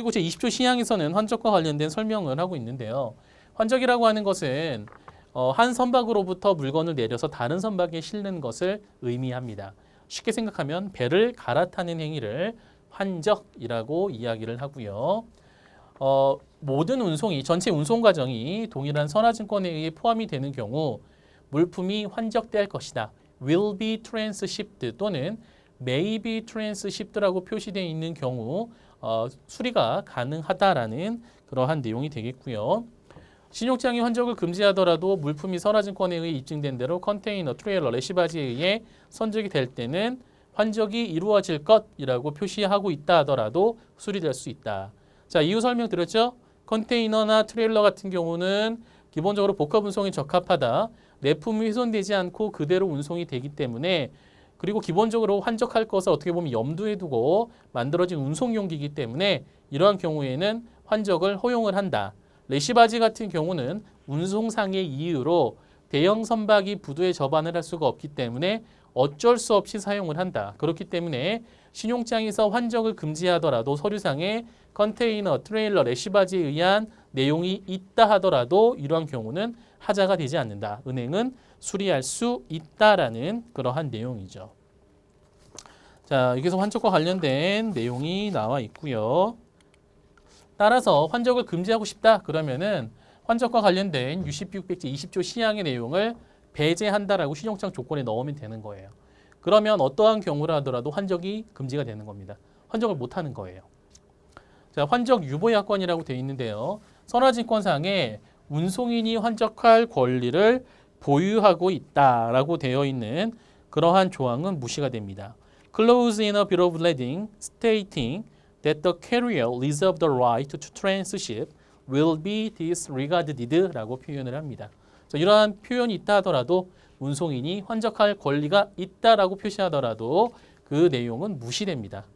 그리고 제20조 시향에서는 환적과 관련된 설명을 하고 있는데요. 환적이라고 하는 것은 한 선박으로부터 물건을 내려서 다른 선박에 실는 것을 의미합니다. 쉽게 생각하면 배를 갈아타는 행위를 환적이라고 이야기를 하고요. 모든 운송이 전체 운송 과정이 동일한 선화증권에 의해 포함이 되는 경우 물품이 환적될 것이다. will be transshipped 또는 may be transshipped라고 표시되어 있는 경우 수리가 가능하다라는 그러한 내용이 되겠고요. 신용장이 환적을 금지하더라도 물품이 선화증권에 의해 입증된 대로 컨테이너, 트레일러, 레시바지에 의해 선적이 될 때는 환적이 이루어질 것이라고 표시하고 있다 하더라도 수리될 수 있다. 자, 이유 설명드렸죠? 컨테이너나 트레일러 같은 경우는 기본적으로 복합 운송에 적합하다. 내품이 훼손되지 않고 그대로 운송이 되기 때문에 그리고 기본적으로 환적할 것을 어떻게 보면 염두에 두고 만들어진 운송용기이기 때문에 이러한 경우에는 환적을 허용을 한다. 레시바지 같은 경우는 운송상의 이유로 대형 선박이 부두에 접안을 할 수가 없기 때문에 어쩔 수 없이 사용을 한다. 그렇기 때문에 신용장에서 환적을 금지하더라도 서류상에 컨테이너, 트레일러, 레시바지에 의한 내용이 있다 하더라도 이러한 경우는 하자가 되지 않는다. 은행은 수리할 수 있다라는 그러한 내용이죠. 자, 여기서 환적과 관련된 내용이 나와 있고요. 따라서 환적을 금지하고 싶다 그러면은 환적과 관련된 UCP 600제 20조 시향의 내용을 배제한다라고 신용장 조건에 넣으면 되는 거예요. 그러면 어떠한 경우라 하더라도 환적이 금지가 되는 겁니다. 환적을 못하는 거예요. 자, 환적 유보약관이라고 되어 있는데요. 선화증권상에 운송인이 환적할 권리를 보유하고 있다라고 되어 있는 그러한 조항은 무시가 됩니다. Clause in a bill of lading stating that the carrier reserves the right to transship will be disregarded라고 표현을 합니다. 자, 이러한 표현이 있다 하더라도 운송인이 환적할 권리가 있다라고 표시하더라도 그 내용은 무시됩니다.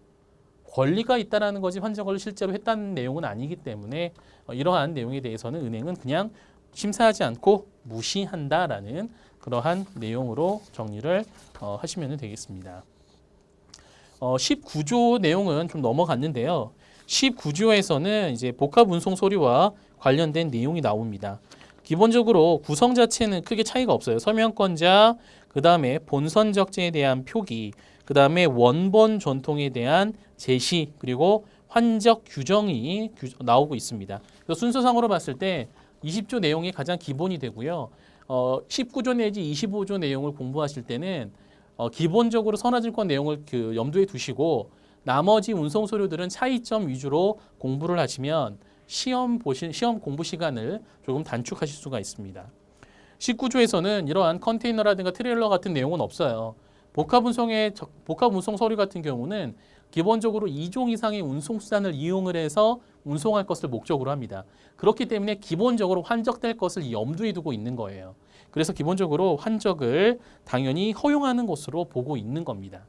권리가 있다라는 거지 환적을 실제로 했다는 내용은 아니기 때문에 이러한 내용에 대해서는 은행은 그냥 심사하지 않고 무시한다라는 그러한 내용으로 정리를 하시면 되겠습니다. 19조 내용은 좀 넘어갔는데요. 19조에서는 이제 복합 운송 서류와 관련된 내용이 나옵니다. 기본적으로 구성 자체는 크게 차이가 없어요. 서명권자, 그 다음에 본선적재에 대한 표기, 그 다음에 원본 전통에 대한 제시, 그리고 환적 규정이 나오고 있습니다. 그래서 순서상으로 봤을 때 20조 내용이 가장 기본이 되고요. 19조 내지 25조 내용을 공부하실 때는 기본적으로 선화증권 내용을 염두에 두시고 나머지 운송 서류들은 차이점 위주로 공부를 하시면 시험 공부 시간을 조금 단축하실 수가 있습니다. 19조에서는 이러한 컨테이너라든가 트레일러 같은 내용은 없어요. 복합 운송 서류 같은 경우는 기본적으로 2종 이상의 운송 수단을 이용을 해서 운송할 것을 목적으로 합니다. 그렇기 때문에 기본적으로 환적될 것을 염두에 두고 있는 거예요. 그래서 기본적으로 환적을 당연히 허용하는 것으로 보고 있는 겁니다.